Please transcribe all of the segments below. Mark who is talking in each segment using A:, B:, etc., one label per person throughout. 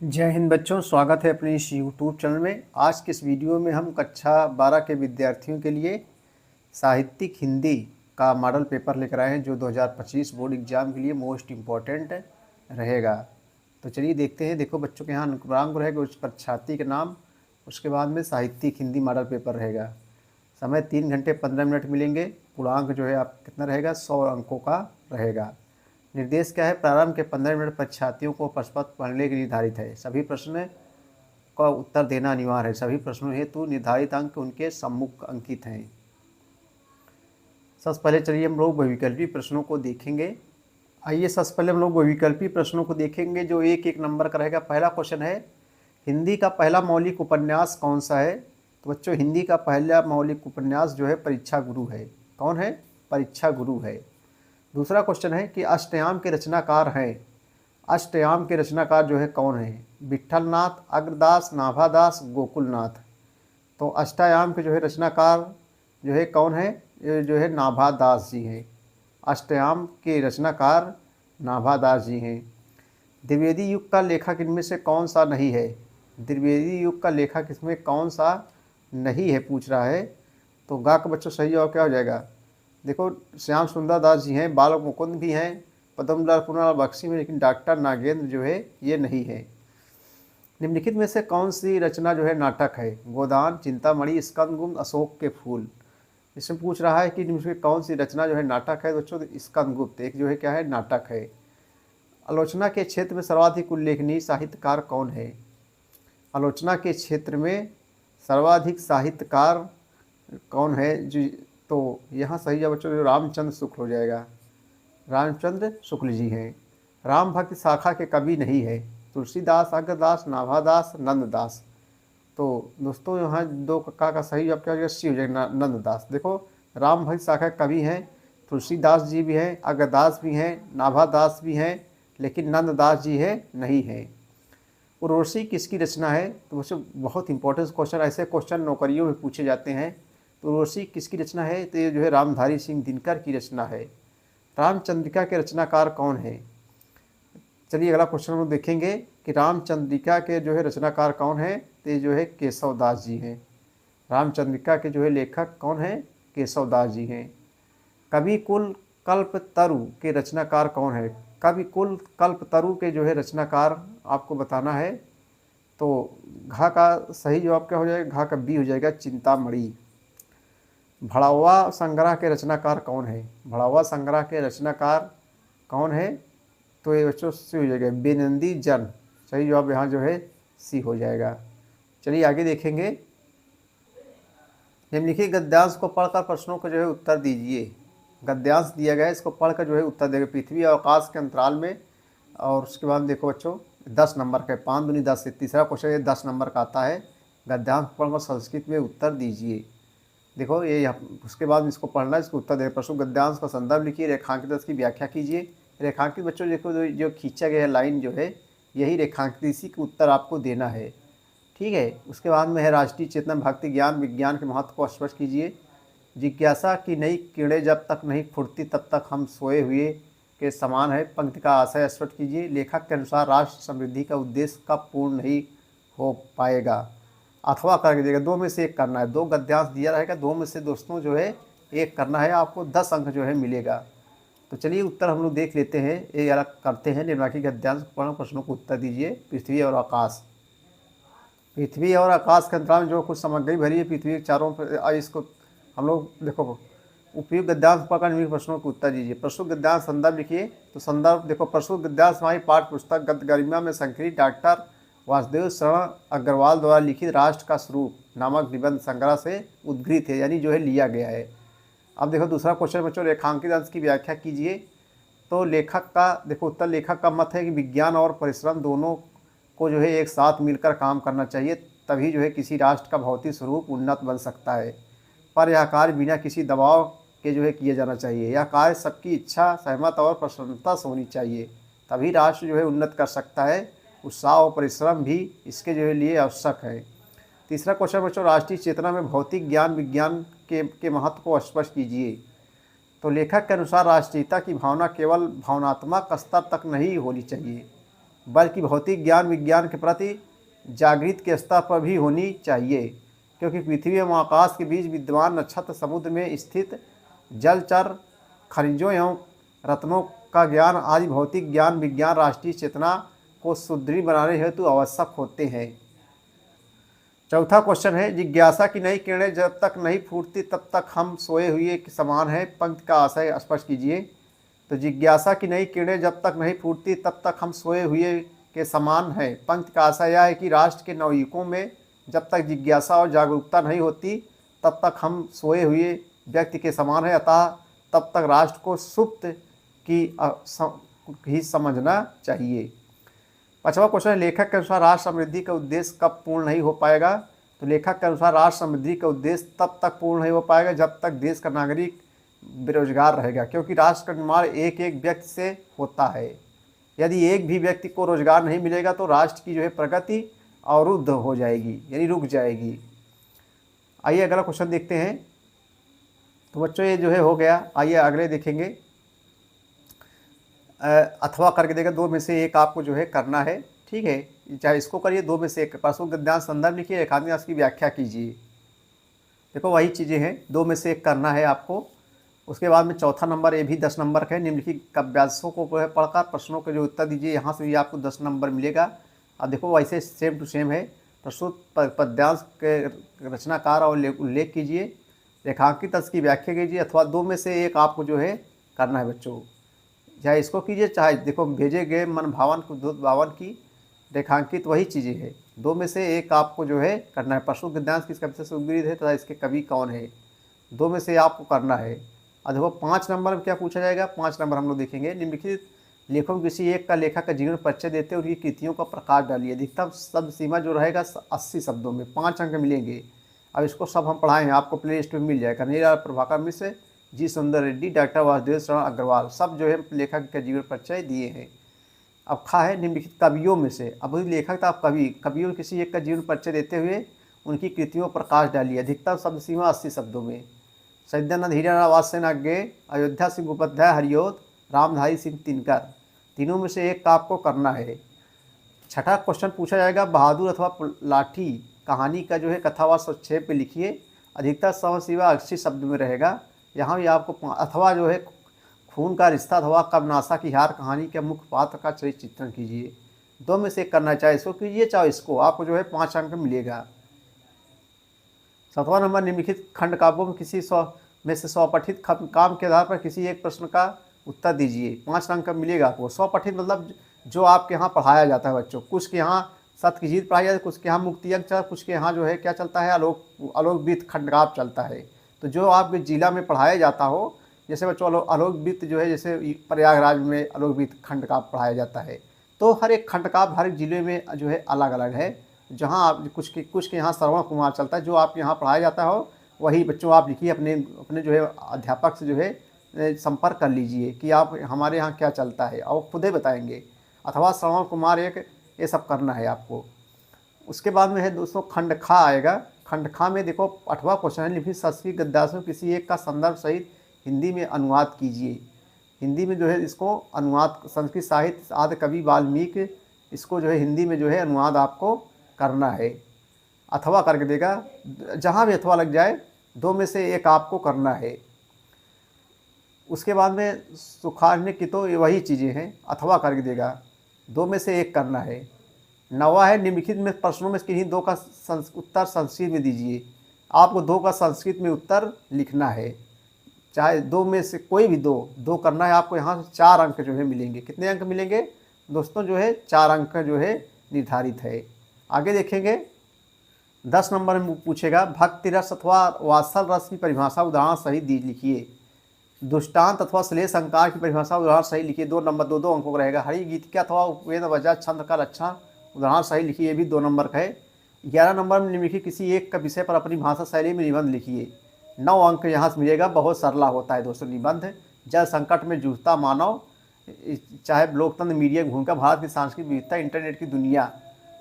A: जय हिंद बच्चों, स्वागत है अपने इस यूट्यूब चैनल में। आज के इस वीडियो में हम कक्षा 12 के विद्यार्थियों के लिए साहित्यिक हिंदी का मॉडल पेपर लेकर आए हैं जो 2025 बोर्ड एग्जाम के लिए मोस्ट इम्पॉर्टेंट रहेगा। तो चलिए देखते हैं। देखो बच्चों के यहाँ अनुक्रमांक रहेगा, उस पर छाती का नाम, उसके बाद में साहित्यिक हिंदी मॉडल पेपर रहेगा। समय 3 घंटे 15 मिनट मिलेंगे। पूर्णांक जो है आप कितना रहेगा, 100 अंकों का रहेगा। निर्देश क्या है, प्रारंभ के 15 मिनट परीक्षार्थियों को प्रश्न पत्र पढ़ने के लिए निर्धारित है। सभी प्रश्न का उत्तर देना अनिवार्य है। सभी प्रश्नों हेतु निर्धारित अंक उनके सम्मुख अंकित हैं। सबसे पहले चलिए हम लोग बहुविकल्पी प्रश्नों को देखेंगे। आइए सबसे पहले हम लोग बहुविकल्पी प्रश्नों को देखेंगे जो एक एक नंबर का रहेगा। पहला क्वेश्चन है, हिंदी का पहला मौलिक उपन्यास कौन सा है। तो बच्चों, हिंदी का पहला मौलिक उपन्यास जो है परीक्षा गुरु है। कौन है? परीक्षा गुरु है। दूसरा क्वेश्चन है कि अष्टयाम के रचनाकार हैं। अष्टयाम के रचनाकार जो है कौन है? विट्ठलनाथ, अग्रदास, नाभादास, गोकुलनाथ। तो अष्टयाम के जो है रचनाकार जो है कौन है? ये जो है नाभादास जी हैं। अष्टयाम के रचनाकार नाभादास जी हैं। द्विवेदी युग का लेखक इनमें से कौन सा नहीं है? द्विवेदी युग का लेखक इसमें कौन सा नहीं है पूछ रहा है। तो गा का बच्चों सही जवाब क्या हो जाएगा? देखो, श्याम सुंदर दास जी हैं, बाल मुकुंद भी हैं, पद्मलाल पुनलाल बख्शी में, लेकिन डॉक्टर नागेंद्र जो है ये नहीं है। निम्नलिखित में से कौन सी रचना जो है नाटक है? गोदान, चिंतामणि, स्कंदगुप्त, अशोक के फूल। इसमें पूछ रहा है कि निम्नलिखित कौन सी रचना जो है नाटक है। बच्चों, स्कंदगुप्त एक जो है क्या है, नाटक है। आलोचना के क्षेत्र में सर्वाधिक उल्लेखनीय साहित्यकार कौन है? आलोचना के क्षेत्र में सर्वाधिक साहित्यकार कौन है जो? तो यहाँ सही है बच्चों, रामचंद्र शुक्ल हो जाएगा। रामचंद्र शुक्ल जी हैं। राम भक्त शाखा के कवि नहीं है। तुलसीदास, अग्रदास, नाभादास, नंददास। तो दोस्तों यहाँ दो का सही जवाब क्या हो जाएगा? सी हो जाएगा, नंददास। देखो, राम भक्त शाखा कवि हैं, तुलसीदास जी भी हैं, अग्रदास भी हैं, नाभादास भी हैं, लेकिन नंददास जी है नहीं है। उर्वशी किसकी रचना है? तो बच्चों बहुत इंपॉर्टेंट क्वेश्चन, ऐसे क्वेश्चन नौकरियों में पूछे जाते हैं। तो उर्वशी किसकी रचना है? तो ये जो है रामधारी सिंह दिनकर की रचना है। रामचंद्रिका के रचनाकार कौन है? चलिए अगला क्वेश्चन हम देखेंगे कि रामचंद्रिका के जो है रचनाकार कौन है। तो ये जो है केशव दास जी हैं। रामचंद्रिका के जो है लेखक कौन है? केशव दास जी हैं। कवि कुल कल्पतरु के रचनाकार कौन है? कवि कुल कल्पतरु के जो है रचनाकार आपको बताना है। तो घा का सही जवाब क्या हो जाएगा? घा का बी हो जाएगा, चिंतामणि। भड़ावा संग्रह के रचनाकार कौन है? भड़ावा संग्रह के रचनाकार कौन है? तो ये बच्चों सी हो जाएगा, बेनंदी जन। सही जवाब यहाँ जो है सी हो जाएगा। चलिए आगे देखेंगे। निम्नलिखित गद्यांश को पढ़कर प्रश्नों को जो है उत्तर दीजिए। गद्यांश दिया गया है, इसको पढ़कर जो है उत्तर देगा। पृथ्वी और आकाश के अंतराल में। और उसके बाद देखो बच्चों 10 नंबर का, 5 दूनी 10 से तीसरा क्वेश्चन ये 10 नंबर का आता है। गद्यांश पढ़कर संस्कृत में उत्तर दीजिए। देखो ये उसके बाद इसको पढ़ना है, इसको उत्तर देना। प्रश्न गद्यांश का संदर्भ लिखिए, रेखांकित इसकी व्याख्या कीजिए। रेखांकित बच्चों देखो जो खींचा गया लाइन जो है यही रेखांकित, इसी के उत्तर आपको देना है। ठीक है। उसके बाद में है राष्ट्रीय चेतना, भक्ति, ज्ञान, विज्ञान के महत्व को स्पष्ट कीजिए। जिज्ञासा की नई किरणें जब तक नहीं फुटती तब तक हम सोए हुए के समान है। पंक्ति का आशय स्पष्ट कीजिए। लेखक के अनुसार राष्ट्र समृद्धि का उद्देश्य कब पूर्ण नहीं हो पाएगा? अथवा करके देगा, 2 में से एक करना है। 2 गद्यांश दिया रहेगा, 2 में से दोस्तों जो है एक करना है। आपको 10 अंक जो है मिलेगा। तो चलिए उत्तर हम लोग देख लेते हैं, ये अलग करते हैं। निम्नलिखित गद्यांश पढ़ो, प्रश्नों को उत्तर दीजिए। पृथ्वी और आकाश। पृथ्वी और आकाश के अंतराल में जो कुछ सामग्री भरी है पृथ्वी के चारों पर, इसको हम लोग देखो उपयुक्त गद्यांश पढ़कर निम्नलिखित प्रश्नों को उत्तर दीजिए। प्रस्तुत गद्यांश संदर्भ लिखिए। तो संदर्भ देखो, प्रस्तुत गद्यांश हमारी पाठ्य पुस्तक गद्य गरिमा में संकलित डॉक्टर वासुदेव शरण अग्रवाल द्वारा लिखित राष्ट्र का स्वरूप नामक निबंध संग्रह से उद्घृत है, यानी जो है लिया गया है। अब देखो दूसरा क्वेश्चन बच्चों, रेखांकित अंश की व्याख्या कीजिए। तो लेखक का देखो उत्तर, लेखक का मत है कि विज्ञान और परिश्रम दोनों को जो है एक साथ मिलकर काम करना चाहिए, तभी जो है किसी राष्ट्र का भौतिक स्वरूप उन्नत बन सकता है। पर यह कार्य बिना किसी दबाव के जो है किया जाना चाहिए। यह कार्य सबकी इच्छा, सहमत और प्रसन्नता से होनी चाहिए, तभी राष्ट्र जो है उन्नत कर सकता है। उत्साह और परिश्रम भी इसके जो है लिए आवश्यक है। तीसरा क्वेश्चन बच्चों, राष्ट्रीय चेतना में भौतिक ज्ञान, विज्ञान के महत्व को स्पष्ट कीजिए। तो लेखक के अनुसार राष्ट्रीयता की भावना केवल भावनात्मक स्तर तक नहीं होनी चाहिए, बल्कि भौतिक ज्ञान विज्ञान के प्रति जागृति के स्तर पर भी होनी चाहिए, क्योंकि पृथ्वी एवं आकाश के बीच विद्यमान नक्षत्र, समुद्र में स्थित जलचर, खनिजों एवं रत्नों का ज्ञान आदि भौतिक ज्ञान विज्ञान राष्ट्रीय चेतना को सुदृढ़ बनाने हेतु आवश्यक होते हैं। चौथा क्वेश्चन है, जिज्ञासा की नई किरणें जब तक नहीं फूटती तब तक हम सोए हुए के समान है। पंक्ति का आशय स्पष्ट कीजिए। तो जिज्ञासा की नई किरणें जब तक नहीं फूटती तब तक हम सोए हुए के समान है। पंक्ति का आशय यह है कि राष्ट्र के नवयुगों में जब तक जिज्ञासा और जागरूकता नहीं होती तब तक हम सोए हुए व्यक्ति के समान है, अतः तब तक राष्ट्र को सुप्त की ही समझना चाहिए। पांचवा क्वेश्चन है, लेखक के अनुसार राष्ट्र समृद्धि का उद्देश्य कब पूर्ण नहीं हो पाएगा। तो लेखक के अनुसार राष्ट्र समृद्धि का उद्देश्य तब तक पूर्ण नहीं हो पाएगा जब तक देश का नागरिक बेरोजगार रहेगा, क्योंकि राष्ट्र का निर्माण एक एक व्यक्ति से होता है। यदि एक भी व्यक्ति को रोजगार नहीं मिलेगा तो राष्ट्र की जो है प्रगति अवरुद्ध हो जाएगी, यानी रुक जाएगी। आइए अगला क्वेश्चन देखते हैं। तो बच्चों ये जो है हो गया। आइए अगले देखेंगे। अथवा करके देगा, दो में से एक आपको जो है करना है, ठीक है। चाहे इसको करिए, दो में से एक। प्रश्न गद्यांश संदर्भ लिखिए, रेखांकन की व्याख्या कीजिए। देखो वही चीज़ें हैं, दो में से एक करना है आपको। उसके बाद में चौथा नंबर, ये भी 10 नंबर का है। निम्नलिखित काव्यांशों को पढ़कर प्रश्नों के जो उत्तर दीजिए, यहाँ से भी आपको 10 नंबर मिलेगा। अब देखो वैसे सेम टू सेम है। प्रस्तुत पद्यांश के रचनाकार और उल्लेख कीजिए, रेखांकित अर्थ की व्याख्या कीजिए, अथवा दो में से एक आपको जो है करना है बच्चों। चाहे इसको कीजिए, चाहे देखो भेजे गए मन भावन को दूत भावन की रेखांकित वही चीज़ें हैं। दो में से एक आपको जो है करना है। प्रस्तुत गद्यांश किस कवि से उद्गीत है तथा इसके कवि कौन है, दो में से आपको करना है। और देखो 5 नंबर में क्या पूछा जाएगा। 5 नंबर हम लोग देखेंगे, निम्नलिखित लेखकों किसी एक का लेखक का जीवन परिचय देते हैं, उनकी कृतियों का प्रकाश डालिए। अधिकतम शब्द सीमा जो रहेगा 80 शब्दों में, 5 अंक मिलेंगे। अब इसको सब हम पढ़ाए हैं, आपको प्ले लिस्ट में मिल जाएगा। नीरा प्रभाकर मिश्र, जी सुंदर रेड्डी, डॉक्टर वासुदेव शरण अग्रवाल, सब जो है लेखक का जीवन परिचय दिए हैं। अब खा है निम्नलिखित कवियों में से। अब लेखक था आप कवियों किसी एक का जीवन परिचय देते हुए उनकी कृतियों पर प्रकाश डालिए। अधिकतम शब्द सीमा 80 शब्दों में। सैद्यानंद हीरालाल वात्स्यन आज्ञे, अयोध्या सिंह उपाध्याय हरियोत, रामधारी सिंह तिनकर, तीनों में से एक का आपको करना है। छठा क्वेश्चन पूछा जाएगा, बहादुर अथवा लाठी कहानी का जो है कथावार संक्षेप में लिखिए। अधिकतर समय सीमा 80 शब्द में रहेगा। यहाँ भी आपको अथवा जो है खून का रिश्ता अथवा कबनासा की हार कहानी के मुख्य पात्र का चरित्र चित्रण कीजिए। दो में से एक करना, चाहे इसको कीजिए चाहे इसको, आपको जो है 5 अंक मिलेगा। 7वां नंबर, निम्नलिखित खंड काव्यों में किसी में से स्वपठित काम के आधार पर किसी एक प्रश्न का उत्तर दीजिए। 5 अंक मिलेगा आपको। स्वपठित मतलब जो आपके यहाँ पढ़ाया जाता है बच्चों। कुछ के यहाँ सत्य की जीत पढ़ाई जाती है, कुछ के यहाँ मुक्ति अंक चलता है, कुछ के यहाँ जो है क्या चलता है, आलोक वृत्त खंड काव्य चलता है। तो जो आपके जिला में पढ़ाया जाता हो, जैसे बच्चों आलोक वृत्त जो है, जैसे प्रयागराज में आलोक वृत्त खंड काव्य पढ़ाया जाता है। तो हर एक खंड काव्य हर एक जिले में जो है अलग अलग है। जहाँ आप कुछ के यहाँ श्रवण कुमार चलता है, जो आपके यहाँ पढ़ाया जाता हो वही बच्चों आप लिखिए। अपने जो है अध्यापक से जो है संपर्क कर लीजिए कि आप हमारे यहाँ क्या चलता है, और खुद ही बताएंगे। अथवा श्रवण कुमार एक, ये सब करना है आपको। उसके बाद में है दोस्तों खंड खा आएगा। खंड खा में देखो 8वां क्वेश्चन है, निम्नलिखित संस्कृत गद्यांशों किसी एक का संदर्भ सहित हिंदी में अनुवाद कीजिए। हिंदी में जो है इसको अनुवाद, संस्कृत साहित्य आदि कवि वाल्मीकि, इसको जो है हिंदी में जो है अनुवाद आपको करना है। अथवा करके देगा, जहाँ भी अथवा लग जाए दो में से एक आपको करना है। उसके बाद में सुखाड़ने की तो ये वही चीज़ें हैं, अथवा करके देगा, दो में से एक करना है। 9वां है, निम्नलिखित में प्रश्नों में किन्हीं 2 का उत्तर संस्कृत में दीजिए। आपको 2 का संस्कृत में उत्तर लिखना है, चाहे 2 में से कोई भी दो करना है आपको। यहाँ से 4 अंक जो है मिलेंगे। कितने अंक मिलेंगे दोस्तों, जो है 4 अंक जो है निर्धारित है। आगे देखेंगे 10 नंबर में पूछेगा, भक्ति रस अथवा वात्सल रस की परिभाषा उदाहरण सहित लिखिए। दुष्टांत अथवा श्लेष अलंकार की परिभाषा उदाहरण सही लिखिए। 2 नंबर 2 अंकों का रहेगा। हरि गीतिका अथवा उपवेद वजह छंद का लक्षण उदाहरण सही लिखिए, ये भी 2 नंबर का है। 11 नंबर में निम्नलिखित किसी एक का विषय पर अपनी भाषा शैली में निबंध लिखिए। 9 अंक यहाँ से मिलेगा। बहुत सरला होता है दोस्तों निबंध। जल संकट में जूझता मानव, चाहे लोकतंत्र मीडिया की भूमिका, भारत की सांस्कृतिक विविधता, इंटरनेट की दुनिया,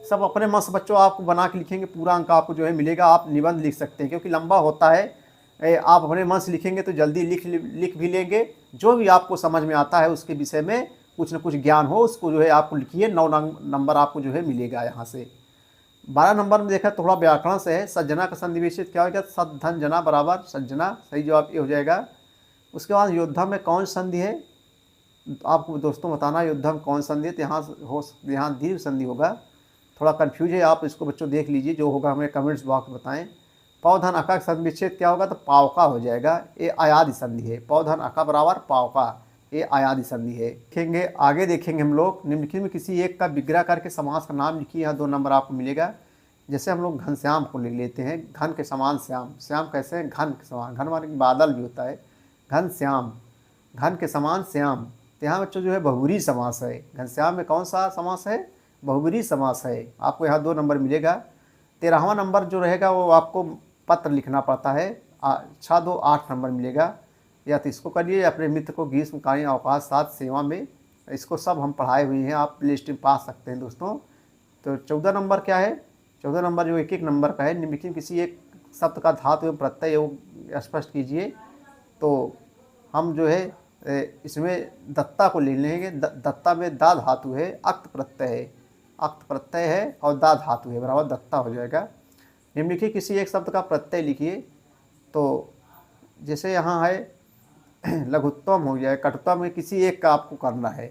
A: सब अपने मन से बच्चों आपको बना के लिखेंगे। पूरा अंक आपको जो है मिलेगा। आप निबंध लिख सकते हैं क्योंकि लंबा होता है। आप अपने मन से लिखेंगे तो जल्दी लिख भी लेंगे। जो भी आपको समझ में आता है उसके विषय में कुछ न कुछ ज्ञान हो उसको जो है आपको लिखिए, 9 नंबर आपको जो है मिलेगा यहाँ से। 12 नंबर में देखा थोड़ा व्याकरण से है, सज्जना का संधि विच्छेद क्या होगा, सद धन जना बराबर सज्जना, सही जवाब ये हो जाएगा। उसके बाद योद्धा में कौन संधि है, आपको दोस्तों बताना योद्धा में कौन संधि है, तो यहाँ दीर्घ संधि होगा। थोड़ा कन्फ्यूज है, आप इसको बच्चों देख लीजिए, जो होगा हमें कमेंट्स बॉक्स में बताएं। पौधन अका का संधि विच्छेद क्या होगा, तो पावका हो जाएगा, ये आयादी संधि है। पौधन अका बराबर पावका, ये आयादी संधि है। देखेंगे आगे, देखेंगे हम लोग निम्नलिखित में किसी एक का विग्रह करके समास का नाम लिखिए, यहाँ 2 नंबर आपको मिलेगा। जैसे हम लोग घनश्याम को लिख लेते हैं, घन के समान श्याम, श्याम कैसे हैं, घन के समान, घन माने बादल भी होता है, घनश्याम, घन के समान श्याम। तो यहाँ बच्चों जो है बहुब्रीहि समास है, घनश्याम में कौन सा समास है, बहुब्रीहि समास है। आपको यहाँ 2 नंबर मिलेगा। 13वां नंबर जो रहेगा वो आपको पत्र लिखना पड़ता है, 6 2 8 नंबर मिलेगा। या तो इसको करिए, अपने मित्र को ग्रीष्मकालीन अवकाश 7 सेवा में, इसको सब हम पढ़ाए हुए हैं, आप लिस्ट में पा सकते हैं दोस्तों। तो 14 नंबर क्या है, 14 नंबर जो 1 1 नंबर का है, निम्नलिखित किसी एक शब्द का धातु एवं प्रत्यय वो स्पष्ट कीजिए। तो हम जो है इसमें दत्ता को ले लेंगे। दत्ता में दा धातु है, अक्त प्रत्यय है, अक्त प्रत्यय है और दा धातु है, बराबर दत्ता हो जाएगा। निम्नलिखित किसी एक शब्द का प्रत्यय लिखिए। तो जैसे यहाँ है लघुत्तम हो गया, कटुत्तम में किसी एक का आपको करना है।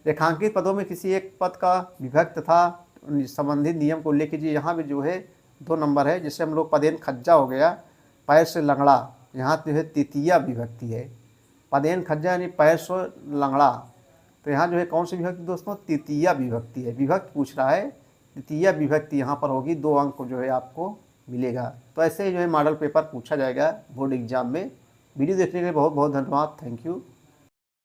A: रेखांकित पदों में किसी एक पद का विभक्त तथा संबंधित नियम को लेके जी, यहाँ भी जो है 2 नंबर है। जैसे हम लोग पदेन खज्जा हो गया, पैर से लंगड़ा, यहाँ जो है तृतीया विभक्ति है। पदेन खज्जा यानी पैर से लंगड़ा, तो यहाँ जो है कौन सी विभक्ति दोस्तों, तृतीया विभक्ति है। विभक्ति पूछ रहा है, तृतीया विभक्ति यहाँ पर होगी, 2 अंक को जो है आपको मिलेगा। तो ऐसे ही जो है मॉडल पेपर पूछा जाएगा बोर्ड एग्जाम में। वीडियो देखने के लिए बहुत बहुत धन्यवाद, थैंक यू।